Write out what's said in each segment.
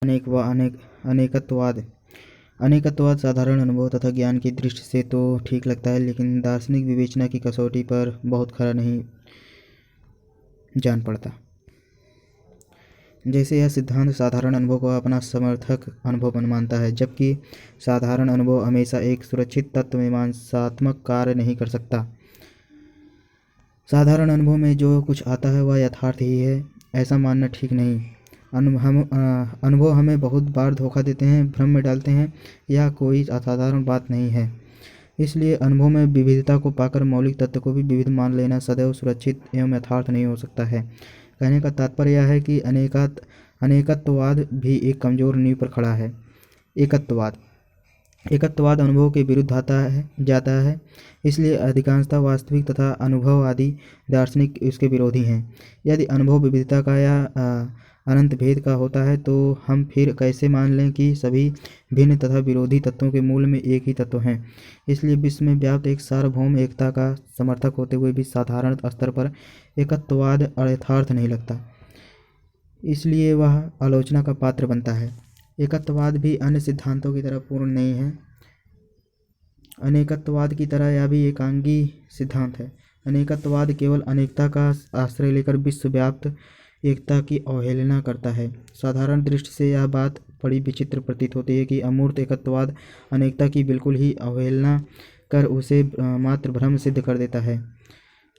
अनेकत्ववाद अनेकत्ववाद साधारण अनुभव तथा ज्ञान की दृष्टि से तो ठीक लगता है, लेकिन दार्शनिक विवेचना की कसौटी पर बहुत खरा नहीं जान पड़ता। जैसे यह सिद्धांत साधारण अनुभव को अपना समर्थक अनुभव मानता है, जबकि साधारण अनुभव हमेशा एक सुरक्षित तत्व मीमांसात्मक कार्य नहीं कर सकता। साधारण अनुभव में जो कुछ आता है वह यथार्थ ही है, ऐसा मानना ठीक नहीं। अनुभव हमें बहुत बार धोखा देते हैं, भ्रम में डालते हैं। यह कोई असाधारण बात नहीं है। इसलिए अनुभव में विविधता को पाकर मौलिक तत्व को भी विविध मान लेना सदैव सुरक्षित एवं यथार्थ नहीं हो सकता है। कहने का तात्पर्य यह है कि अनेकत्ववाद भी एक कमजोर नींव पर खड़ा है। एकत्ववाद अनुभव के विरुद्ध जाता है, इसलिए अधिकांशतः वास्तविक तथा अनुभववादी दार्शनिक इसके विरोधी हैं। यदि अनुभव विविधता का या अनंत भेद का होता है तो हम फिर कैसे मान लें कि सभी भिन्न तथा विरोधी तत्वों के मूल में एक ही तत्व हैं। इसलिए विश्व में व्याप्त एक सार्वभौम एकता का समर्थक होते हुए भी साधारण स्तर पर एकत्ववाद अयथार्थ नहीं लगता, इसलिए वह आलोचना का पात्र बनता है। एकत्ववाद भी अन्य सिद्धांतों की तरह पूर्ण नहीं है। अनेकत्ववाद की तरह यह भी एकांगी सिद्धांत है। अनेकत्ववाद केवल अनेकता का आश्रय लेकर विश्वव्याप्त एकता की अवहेलना करता है। साधारण दृष्टि से यह बात बड़ी विचित्र प्रतीत होती है कि अमूर्त एकत्ववाद अनेकता की बिल्कुल ही अवहेलना कर उसे मात्र भ्रम सिद्ध कर देता है।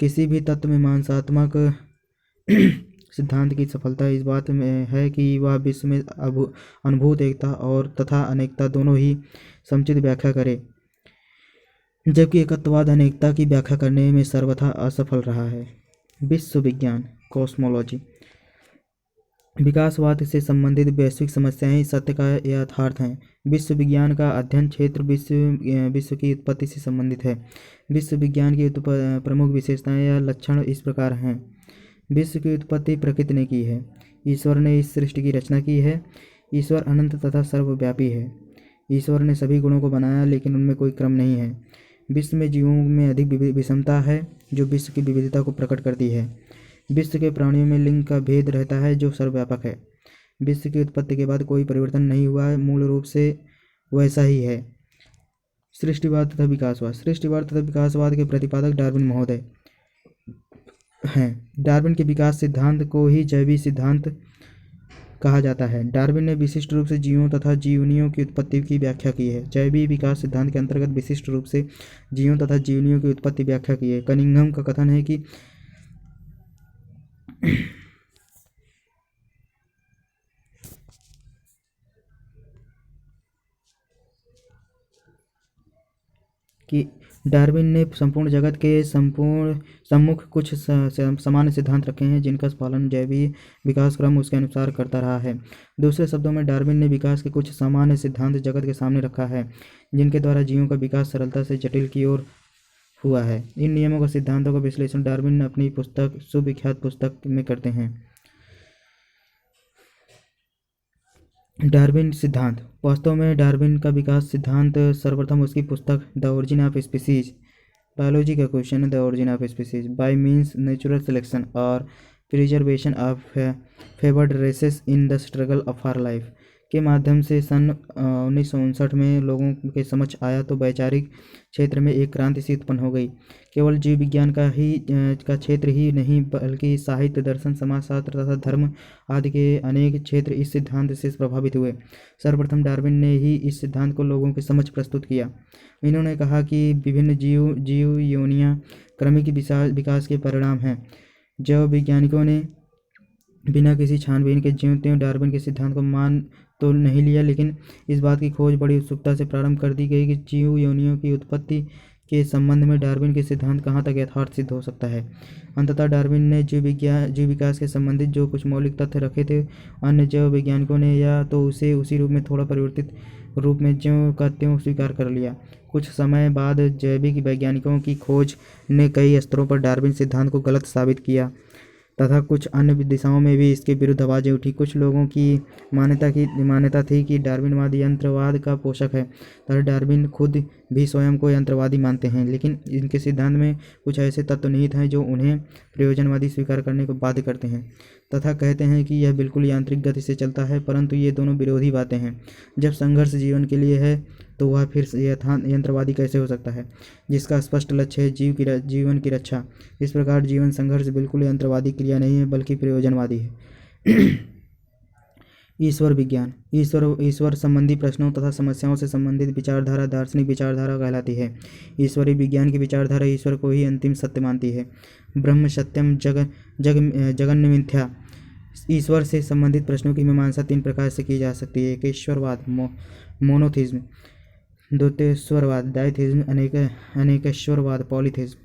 किसी भी तत्व मीमांसात्मक सिद्धांत की सफलता इस बात में है कि वह विश्व में अनुभूत एकता और तथा अनेकता दोनों ही समुचित व्याख्या करे, जबकि एकत्ववाद अनेकता की व्याख्या करने में सर्वथा असफल रहा है। विश्व विज्ञान कॉस्मोलॉजी विकासवाद से संबंधित वैश्विक समस्याएं सत्य का यथार्थ हैं। विश्व विज्ञान का अध्ययन क्षेत्र विश्व की उत्पत्ति से संबंधित है। विश्व विज्ञान की प्रमुख विशेषताएं या लक्षण इस प्रकार हैं। विश्व की उत्पत्ति प्रकृति ने की है। ईश्वर ने इस सृष्टि की रचना की है। ईश्वर अनंत तथा सर्वव्यापी है। ईश्वर ने सभी गुणों को बनाया, लेकिन उनमें कोई क्रम नहीं है। विश्व में जीवों में अधिक विषमता है जो विश्व की विविधता को प्रकट करती है। विश्व के प्राणियों में लिंग का भेद रहता है जो सर्वव्यापक है। विश्व की उत्पत्ति के बाद कोई परिवर्तन नहीं हुआ है, मूल रूप से वैसा ही है। सृष्टिवाद तथा विकासवाद के प्रतिपादक डार्विन महोदय हैं। डार्विन के विकास सिद्धांत को ही जैविक सिद्धांत कहा जाता है। डार्विन ने विशिष्ट रूप से जीवों तथा जीवनियों की उत्पत्ति की व्याख्या की है। जैविक विकास सिद्धांत के अंतर्गत विशिष्ट रूप से जीवों तथा जीवनियों की उत्पत्ति व्याख्या की है। कनिंघम का कथन है कि डार्विन ने संपूर्ण जगत के सम्मुख कुछ सामान्य सिद्धांत रखे हैं जिनका पालन जैविक विकास क्रम उसके अनुसार करता रहा है। दूसरे शब्दों में डार्विन ने विकास के कुछ सामान्य सिद्धांत जगत के सामने रखा है जिनके द्वारा जीवों का विकास सरलता से जटिल की ओर हुआ है। इन नियमों का सिद्धांतों का विश्लेषण डार्विन अपनी पुस्तक सुविख्यात पुस्तक में करते हैं। डार्विन सिद्धांत वास्तव में डार्विन का विकास सिद्धांत सर्वप्रथम उसकी पुस्तक the origin of species biology का क्वेश्चन है। The origin of species by means natural selection और preservation of favoured races in the struggle for life के माध्यम से सन 1959 में लोगों के समझ आया तो वैचारिक क्षेत्र में एक क्रांति सी उत्पन्न हो गई। केवल जीव विज्ञान का क्षेत्र ही नहीं बल्कि साहित्य, दर्शन, समाजशास्त्र तथा धर्म आदि के अनेक क्षेत्र इस सिद्धांत से प्रभावित हुए। सर्वप्रथम डार्विन ने ही इस सिद्धांत को लोगों के समझ प्रस्तुत किया। इन्होंने कहा कि विभिन्न जीव योनियां क्रमिक विकास के परिणाम हैं। जैव वैज्ञानिकों ने बिना किसी छानबीन के ज्यों त्यों डार्विन के सिद्धांत को मान तो नहीं लिया, लेकिन इस बात की खोज बड़ी उत्सुकता से प्रारंभ कर दी गई कि जीव योनियों की उत्पत्ति के संबंध में डार्विन के सिद्धांत कहाँ तक यथार्थ सिद्ध हो सकता है। अंततः डार्विन ने जीव विकास के संबंधित जो कुछ मौलिक तथ्य रखे थे, अन्य जैव वैज्ञानिकों ने या तो उसे उसी रूप में थोड़ा परिवर्तित रूप में ज्यों का त्यों स्वीकार कर लिया। कुछ समय बाद जैविक वैज्ञानिकों की खोज ने कई स्तरों पर डार्विन सिद्धांत को गलत साबित किया तथा कुछ अन्य दिशाओं में भी इसके विरुद्ध आवाज़ें उठी। कुछ लोगों की मान्यता थी कि डार्विनवाद यंत्रवाद का पोषक है तथा डार्विन खुद भी स्वयं को यंत्रवादी मानते हैं, लेकिन इनके सिद्धांत में कुछ ऐसे तत्व निहित हैं जो उन्हें प्रयोजनवादी स्वीकार करने को बाध्य करते हैं। तथा कहते हैं कि यह बिल्कुल यांत्रिक गति से चलता है, परंतु ये दोनों विरोधी बातें हैं। जब संघर्ष जीवन के लिए है तो वह फिर यंत्रवादी कैसे हो सकता है, जिसका स्पष्ट लक्ष्य है जीवन की रक्षा। इस प्रकार जीवन संघर्ष बिल्कुल यंत्रवादी क्रिया नहीं है, बल्कि प्रयोजनवादी है। ईश्वर विज्ञान। ईश्वर संबंधी प्रश्नों तथा समस्याओं से संबंधित विचारधारा दार्शनिक विचारधारा कहलाती है। ईश्वरीय विज्ञान की विचारधारा ईश्वर को ही अंतिम सत्य मानती है। ब्रह्म सत्यम जगन्य मिथ्या। ईश्वर से संबंधित प्रश्नों की मीमांसा 3 प्रकार से की जा सकती है। एकेश्वरवाद मोनोथिज्म, द्वैतेश्वरवाद डाइथिज्म, अनेकेश्वरवाद पॉलीथिज्म।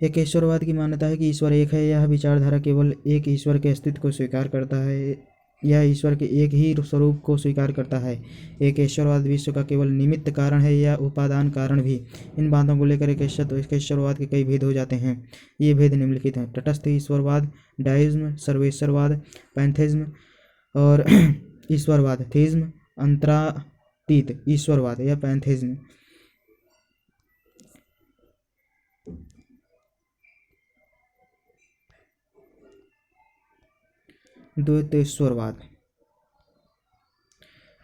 एकेश्वरवाद की मान्यता है कि ईश्वर एक है। यह विचारधारा केवल एक ईश्वर के अस्तित्व को स्वीकार करता है। यह ईश्वर के एक ही स्वरूप को स्वीकार करता है। एकेश्वरवाद विश्व का केवल निमित्त कारण है या उपादान कारण भी। इन बातों को लेकर एकेश्वरवाद के कई भेद हो जाते हैं। ये भेद निम्नलिखित हैं: तटस्थ ईश्वरवाद, डाइज्म, सर्वेश्वरवाद, पैंथेज्म, और ईश्वरवाद थीज्म, अंतरातीत ईश्वरवाद या पैंथेज्म। द्वैतेश्वरवाद।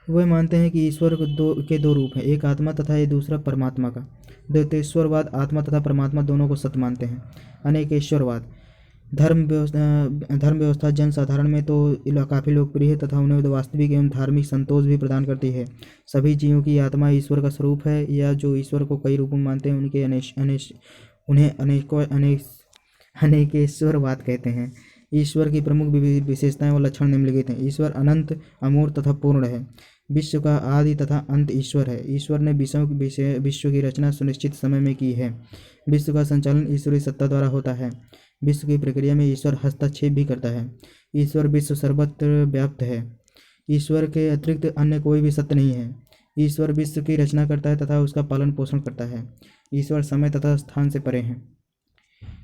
वे मानते हैं कि ईश्वर के दो रूप हैं, एक आत्मा तथा एक दूसरा परमात्मा का। द्वैतेश्वरवाद आत्मा तथा परमात्मा दोनों को सत्य मानते हैं। अनेकेश्वरवाद धर्म व्यवस्था जनसाधारण में तो काफ़ी लोकप्रिय है तथा उन्हें वास्तविक एवं धार्मिक संतोष भी प्रदान करती है। सभी जीवों की आत्मा ईश्वर का स्वरूप है, या जो ईश्वर को कई रूपों में मानते हैं उन्हें अनेकेश्वरवाद कहते हैं। ईश्वर की प्रमुख विशेषताएं व लक्षण निम्नलिखित हैं। ईश्वर अनंत, अमूर्त तथा पूर्ण है। विश्व का आदि तथा अंत ईश्वर है। ईश्वर ने विश्व की रचना सुनिश्चित समय में की है। विश्व का संचालन ईश्वरीय सत्ता द्वारा होता है। विश्व की प्रक्रिया में ईश्वर हस्तक्षेप भी करता है। ईश्वर विश्व सर्वत्र व्याप्त है। ईश्वर के अतिरिक्त अन्य कोई भी सत्य नहीं है। ईश्वर विश्व की रचना करता है तथा उसका पालन पोषण करता है। ईश्वर समय तथा स्थान से परे हैं।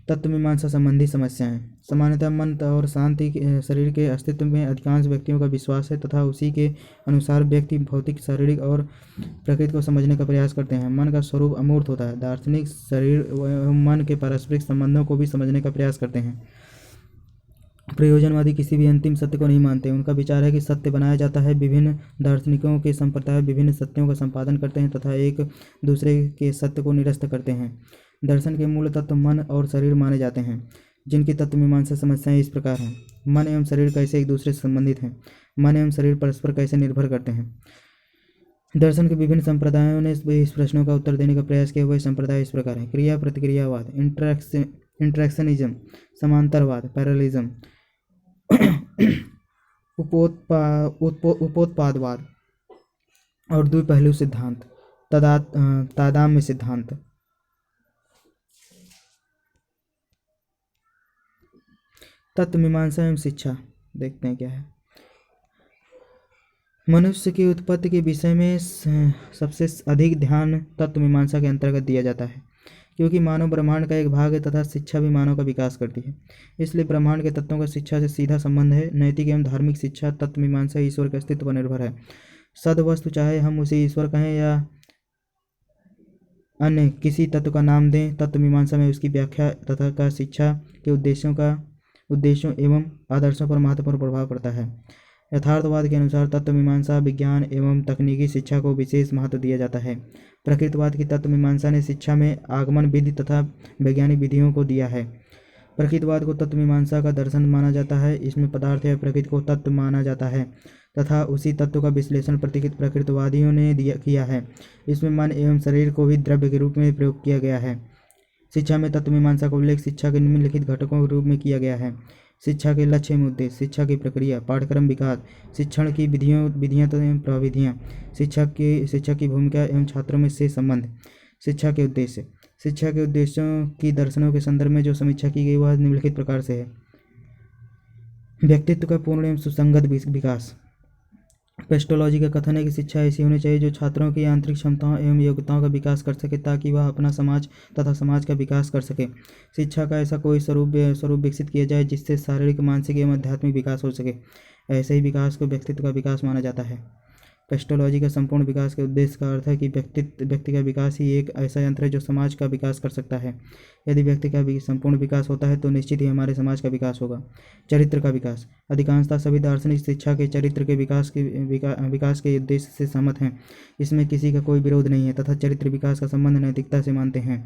तत्व मीमांसा संबंधी समस्याएं। सामान्यतः मन और शांति शरीर के अस्तित्व में अधिकांश व्यक्तियों का विश्वास है तथा उसी के अनुसार व्यक्ति भौतिक, शारीरिक और प्रकृति को समझने का प्रयास करते हैं। मन का स्वरूप अमूर्त होता है। दार्शनिक शरीर एवं मन के पारस्परिक संबंधों को भी समझने का प्रयास करते हैं। प्रयोजनवादी किसी भी अंतिम सत्य को नहीं मानते। उनका विचार है कि सत्य बनाया जाता है। विभिन्न दार्शनिकों के संप्रदाय विभिन्न सत्यों का संपादन करते हैं तथा एक दूसरे के सत्य को निरस्त करते हैं। दर्शन के मूल तत्व मन और शरीर माने जाते हैं, जिनकी तत्व मीमांसा समस्याएं इस प्रकार हैं। मन एवं शरीर कैसे एक दूसरे से संबंधित हैं? मन एवं शरीर परस्पर कैसे निर्भर करते हैं? दर्शन के विभिन्न संप्रदायों ने इस प्रश्नों का उत्तर देने का प्रयास किया। हुए संप्रदाय इस प्रकार हैं: क्रिया प्रतिक्रियावाद, इंट्रैक्शनिज्म, समांतरवाद, पैरेललिज्म, उपोत्पादवाद और द्विपहलू सिद्धांत, तादात्म्य सिद्धांत। तत्व मीमांसा एवं शिक्षा देखते हैं क्या है। मनुष्य की उत्पत्ति के विषय में सबसे अधिक ध्यान तत्व मीमांसा के अंतर्गत दिया जाता है, क्योंकि मानव ब्रह्मांड का एक भाग है तथा शिक्षा भी मानव का विकास करती है। इसलिए ब्रह्मांड के तत्वों का शिक्षा से सीधा संबंध है। नैतिक एवं धार्मिक शिक्षा तत्व मीमांसा ईश्वर के अस्तित्व पर निर्भर है। सद्वस्तु, चाहे हम उसे ईश्वर कहें या अन्य किसी तत्व का नाम दें, तत्व मीमांसा में उसकी व्याख्या तथा का शिक्षा के उद्देश्यों एवं आदर्शों पर महत्वपूर्ण प्रभाव पड़ता है। यथार्थवाद के अनुसार तत्व मीमांसा विज्ञान एवं तकनीकी शिक्षा को विशेष महत्व दिया जाता है। प्रकृतवाद की तत्व मीमांसा ने शिक्षा में आगमन विधि तथा वैज्ञानिक विधियों को दिया है। प्रकृतवाद को तत्व मीमांसा का दर्शन माना जाता है। इसमें पदार्थ या प्रकृति को तत्व माना जाता है तथा उसी तत्व का विश्लेषण प्रकृतवादियों ने किया है। इसमें मन एवं शरीर को भी द्रव्य के रूप में प्रयोग किया गया है। शिक्षा में तत्व मीमांसा का उल्लेख शिक्षा के निम्नलिखित घटकों के रूप में किया गया है: शिक्षा के लक्ष्य एवं उद्देश्य, शिक्षा की प्रक्रिया, पाठ्यक्रम विकास, शिक्षण की विधियाँ एवं प्रविधियाँ, शिक्षा की भूमिका एवं छात्रों में से संबंध, शिक्षा के उद्देश्य। शिक्षा के उद्देश्यों की दर्शनों के संदर्भ में जो समीक्षा की गई वह निम्नलिखित प्रकार से है: व्यक्तित्व का पूर्ण एवं सुसंगत विकास। पेस्टोलॉजी का कथन है कि शिक्षा ऐसी होनी चाहिए जो छात्रों की आंतरिक क्षमताओं एवं योग्यताओं का विकास कर सके, ताकि वह अपना समाज तथा समाज का विकास कर सके। शिक्षा का ऐसा कोई स्वरूप विकसित किया जाए जिससे शारीरिक, मानसिक एवं आध्यात्मिक विकास हो सके। ऐसे ही विकास को व्यक्तित्व का विकास माना जाता है। पेस्टोलॉजी का संपूर्ण विकास के उद्देश्य का अर्थ है कि व्यक्ति का विकास ही एक ऐसा यंत्र है जो समाज का विकास कर सकता है। यदि व्यक्ति का भी संपूर्ण विकास होता है तो निश्चित ही हमारे समाज का विकास होगा। चरित्र का विकास। अधिकांशतः सभी दार्शनिक शिक्षा के चरित्र के विकास के उद्देश्य से सहमत हैं। इसमें किसी का कोई विरोध नहीं है तथा चरित्र विकास का संबंध नैतिकता से मानते हैं।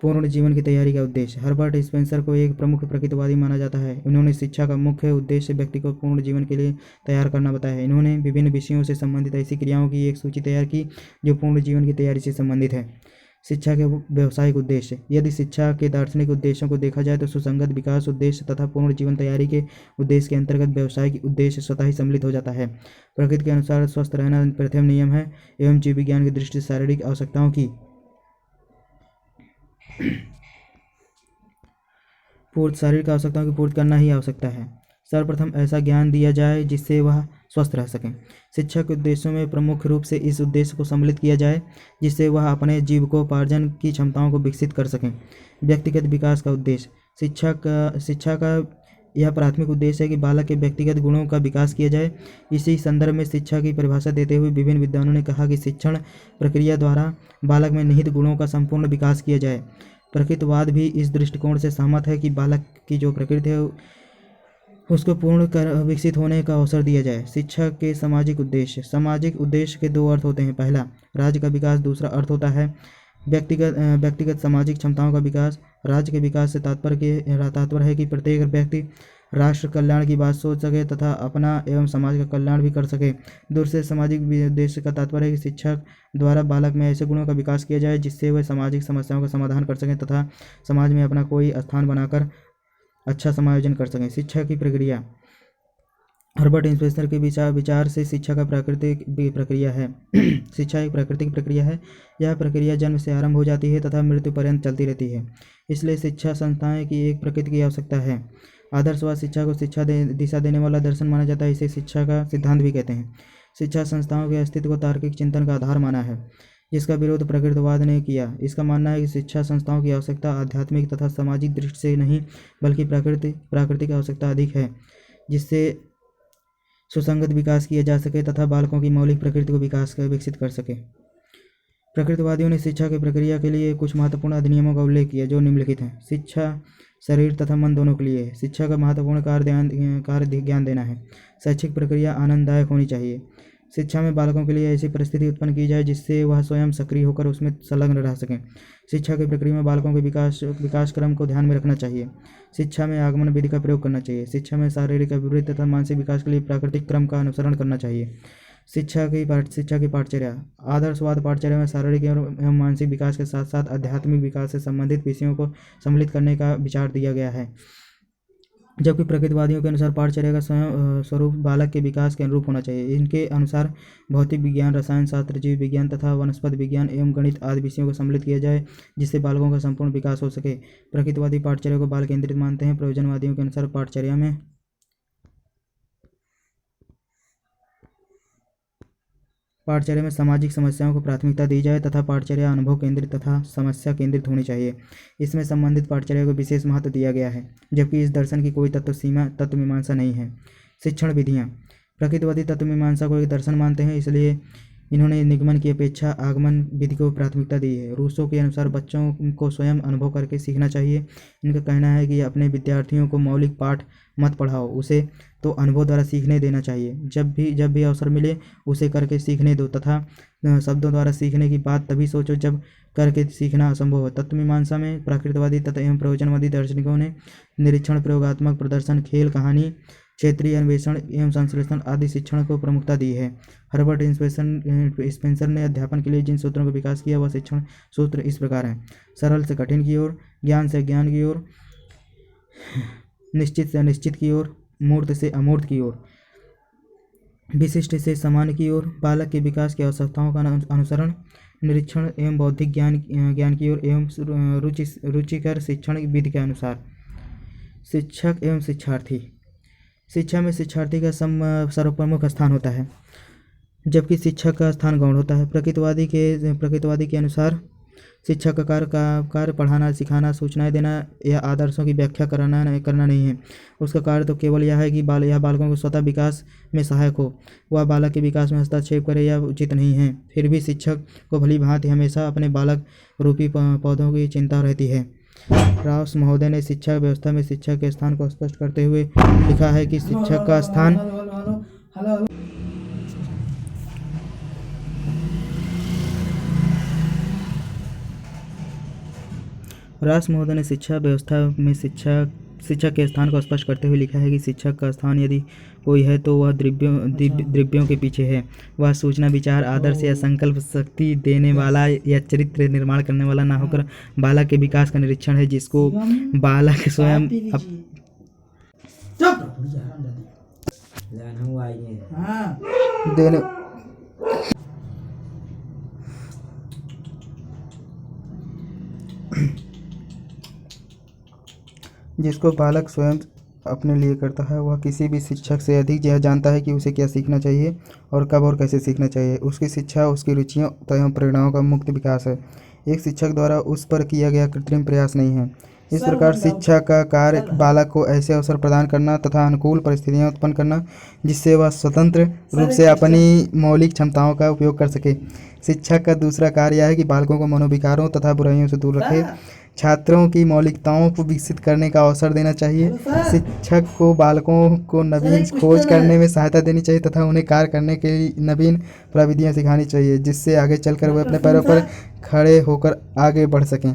पूर्ण जीवन की तैयारी का उद्देश्य। हर्बर्ट स्पेंसर को एक प्रमुख प्रकृतिवादी माना जाता है। इन्होंने शिक्षा का मुख्य उद्देश्य व्यक्ति को पूर्ण जीवन के लिए तैयार करना बताया है। इन्होंने विभिन्न विषयों से संबंधित ऐसी क्रियाओं की एक सूची तैयार की जो पूर्ण जीवन की तैयारी से संबंधित है। शिक्षा के व्यावसायिक उद्देश्य। यदि शिक्षा के दार्शनिक उद्देश्यों को देखा जाए तो सुसंगत विकास उद्देश्य तथा पूर्ण जीवन तैयारी के उद्देश्य के अंतर्गत व्यावसायिक उद्देश्य स्वतः ही सम्मिलित हो जाता है। प्रकृति के अनुसार स्वस्थ रहना प्रथम नियम है एवं जीव विज्ञान की दृष्टि से शारीरिक आवश्यकताओं की शारीरिक आवश्यकताओं की पूर्ति करना ही आवश्यकता है। सर्वप्रथम ऐसा ज्ञान दिया जाए जिससे वह स्वस्थ रह सकें। शिक्षा के उद्देश्यों में प्रमुख रूप से इस उद्देश्य को सम्मिलित किया जाए जिससे वह अपने जीविकोपार्जन की क्षमताओं को विकसित कर सकें। व्यक्तिगत विकास का उद्देश्य। शिक्षा का यह प्राथमिक उद्देश्य है कि बालक के व्यक्तिगत गुणों का विकास किया जाए। इसी संदर्भ में शिक्षा की परिभाषा देते हुए विभिन्न विद्वानों ने कहा कि शिक्षण प्रक्रिया द्वारा बालक में निहित गुणों का संपूर्ण विकास किया जाए। प्रकृतिवाद भी इस दृष्टिकोण से सहमत है कि बालक की जो प्रकृति है उसको पूर्ण कर विकसित होने का अवसर दिया जाए। शिक्षा के सामाजिक उद्देश्य। सामाजिक उद्देश्य के दो अर्थ होते हैं। पहला राज्य का विकास, दूसरा अर्थ होता है व्यक्तिगत सामाजिक क्षमताओं का विकास। राज्य के विकास से तात्पर्य है कि प्रत्येक व्यक्ति राष्ट्र कल्याण की बात सोच सके तथा अपना एवं समाज का कल्याण भी कर सके। दूसरे सामाजिक उद्देश्य का तात्पर्य है कि शिक्षा द्वारा बालक में ऐसे गुणों का विकास किया जाए जिससे वह सामाजिक समस्याओं का समाधान कर सकें तथा समाज में अपना कोई स्थान बनाकर अच्छा समायोजन कर सकें। शिक्षा की प्रक्रिया। हर्बर्ट स्पेंसर के विचार से शिक्षा का प्राकृतिक प्रक्रिया है। शिक्षा एक प्राकृतिक प्रक्रिया है। यह प्रक्रिया जन्म से आरंभ हो जाती है तथा मृत्यु पर्यंत चलती रहती है। इसलिए शिक्षा संस्थाएं की एक प्रकृति की आवश्यकता है। आदर्शवाद शिक्षा को दिशा देने वाला दर्शन माना जाता है। इसे शिक्षा का सिद्धांत भी कहते हैं। शिक्षा संस्थाओं के अस्तित्व को तार्किक चिंतन का आधार माना है जिसका विरोध प्रकृतिवाद ने किया। इसका मानना है कि शिक्षा संस्थाओं की आवश्यकता आध्यात्मिक तथा सामाजिक दृष्टि से नहीं बल्कि प्राकृतिक आवश्यकता अधिक है जिससे सुसंगत विकास किया जा सके तथा बालकों की मौलिक प्रकृति को विकसित कर सके। प्रकृतिवादियों ने शिक्षा की प्रक्रिया के लिए कुछ महत्वपूर्ण अधिनियमों का उल्लेख किया जो निम्नलिखित हैं। शिक्षा शरीर तथा मन दोनों के लिए है। शिक्षा का महत्वपूर्ण कार्य ज्ञान देना है। शैक्षिक प्रक्रिया आनंददायक होनी चाहिए। शिक्षा में बालकों के लिए ऐसी परिस्थिति उत्पन्न की जाए जिससे वह स्वयं सक्रिय होकर उसमें संलग्न रह सकें। शिक्षा की प्रक्रिया में बालकों के विकास क्रम को ध्यान में रखना चाहिए। शिक्षा में आगमन विधि का प्रयोग करना चाहिए। शिक्षा में शारीरिक अभिवृद्धि तथा मानसिक विकास के लिए प्राकृतिक क्रम का अनुसरण करना चाहिए। शिक्षा की पाठचर्या। आदर्शवाद पाठचर्या में शारीरिक एवं मानसिक विकास के साथ साथ आध्यात्मिक विकास से संबंधित विषयों को सम्मिलित करने का विचार दिया गया है, जबकि प्रकृतिवादियों के अनुसार पाठचर्या का स्वरूप बालक के विकास के अनुरूप होना चाहिए। इनके अनुसार भौतिक विज्ञान, रसायन शास्त्र, जीव विज्ञान तथा वनस्पति विज्ञान एवं गणित आदि विषयों को सम्मिलित किया जाए जिससे बालकों का संपूर्ण विकास हो सके। प्रकृतिवादी पाठचर्या को बाल केंद्रित मानते हैं। प्रयोजनवादियों के अनुसार पाठचर्या में सामाजिक समस्याओं को प्राथमिकता दी जाए तथा पाठचर्या अनुभव केंद्रित तथा समस्या केंद्रित होनी चाहिए। इसमें संबंधित पाठचर्या को विशेष महत्व दिया गया है, जबकि इस दर्शन की कोई तत्व मीमांसा नहीं है। शिक्षण विधियाँ। प्रकृतिवादी तत्व मीमांसा को एक दर्शन मानते हैं, इसलिए इन्होंने निगमन की अपेक्षा आगमन विधि को प्राथमिकता दी है। रूसो के अनुसार बच्चों को स्वयं अनुभव करके सीखना चाहिए। इनका कहना है कि अपने विद्यार्थियों को मौलिक पाठ मत पढ़ाओ, उसे तो अनुभव द्वारा सीखने देना चाहिए। जब भी अवसर मिले उसे करके सीखने दो तथा शब्दों द्वारा सीखने की बात तभी सोचो जब करके सीखना असंभव हो। तत्व मीमांसा में प्राकृतिकवादी तथा एवं प्रयोजनवादी दार्शनिकों ने निरीक्षण, प्रयोगात्मक प्रदर्शन, खेल, कहानी, क्षेत्रीय अन्वेषण एवं संश्लेषण आदि शिक्षण को प्रमुखता दी है। हर्बर्ट स्पेंसर ने अध्यापन के लिए जिन सूत्रों का विकास किया वह शिक्षण सूत्र इस प्रकार हैं। सरल से कठिन की ओर, ज्ञान से ज्ञान की ओर, निश्चित से अनिश्चित की ओर, मूर्त से अमूर्त की ओर, विशिष्ट से सामान्य की ओर, बालक के विकास की आवश्यकताओं का अनुसरण, निरीक्षण एवं बौद्धिक ज्ञान की ओर एवं रुचिकर शिक्षण विधि के अनुसार। शिक्षक एवं शिक्षार्थी। शिक्षा में शिक्षार्थी का सर्वप्रमुख स्थान होता है, जबकि शिक्षक का स्थान गौण होता है। प्रकृतिवादी के अनुसार शिक्षक का कार्य पढ़ाना, सिखाना, सूचनाएं देना या आदर्शों की व्याख्या करना नहीं है। उसका कार्य तो केवल यह है कि बालकों को स्वतः विकास में सहायक हो। वह बालक के विकास में हस्तक्षेप करे यह उचित नहीं है। फिर भी शिक्षक को भली भांति हमेशा अपने बालक रूपी पौधों की चिंता रहती है। राउस महोदय ने शिक्षा व्यवस्था में शिक्षक के स्थान को स्पष्ट करते हुए लिखा है कि शिक्षक का स्थान रास महोदय ने शिक्षा व्यवस्था में शिक्षक के स्थान को स्पष्ट करते हुए लिखा है कि शिक्षक का स्थान यदि कोई है तो वह द्रव्यों के पीछे है। वह सूचना, विचार, आदर्श या संकल्प शक्ति देने वाला या चरित्र निर्माण करने वाला ना होकर बालक के विकास का निरीक्षण है, जिसको बालक स्वयं देने जिसको बालक स्वयं अपने लिए करता है। वह किसी भी शिक्षक से अधिक यह जानता है कि उसे क्या सीखना चाहिए और कब और कैसे सीखना चाहिए। उसकी शिक्षा उसकी रुचियों एवं प्रेरणाओं का मुक्त विकास है, एक शिक्षक द्वारा उस पर किया गया कृत्रिम प्रयास नहीं है। इस प्रकार शिक्षा का कार्य बालक को ऐसे अवसर प्रदान करना तथा अनुकूल परिस्थितियाँ उत्पन्न करना जिससे वह स्वतंत्र रूप से अपनी मौलिक क्षमताओं का उपयोग कर सके। शिक्षक का दूसरा कार्य यह है कि बालकों को मनोविकारों तथा बुराइयों से दूर रखे, छात्रों की मौलिकताओं को विकसित करने का अवसर देना चाहिए। शिक्षक को बालकों को नवीन खोज करने में सहायता देनी चाहिए तथा उन्हें कार्य करने के लिए नवीन प्रविधियाँ सिखानी चाहिए, जिससे आगे चलकर वे अपने पैरों पर खड़े होकर आगे बढ़ सकें।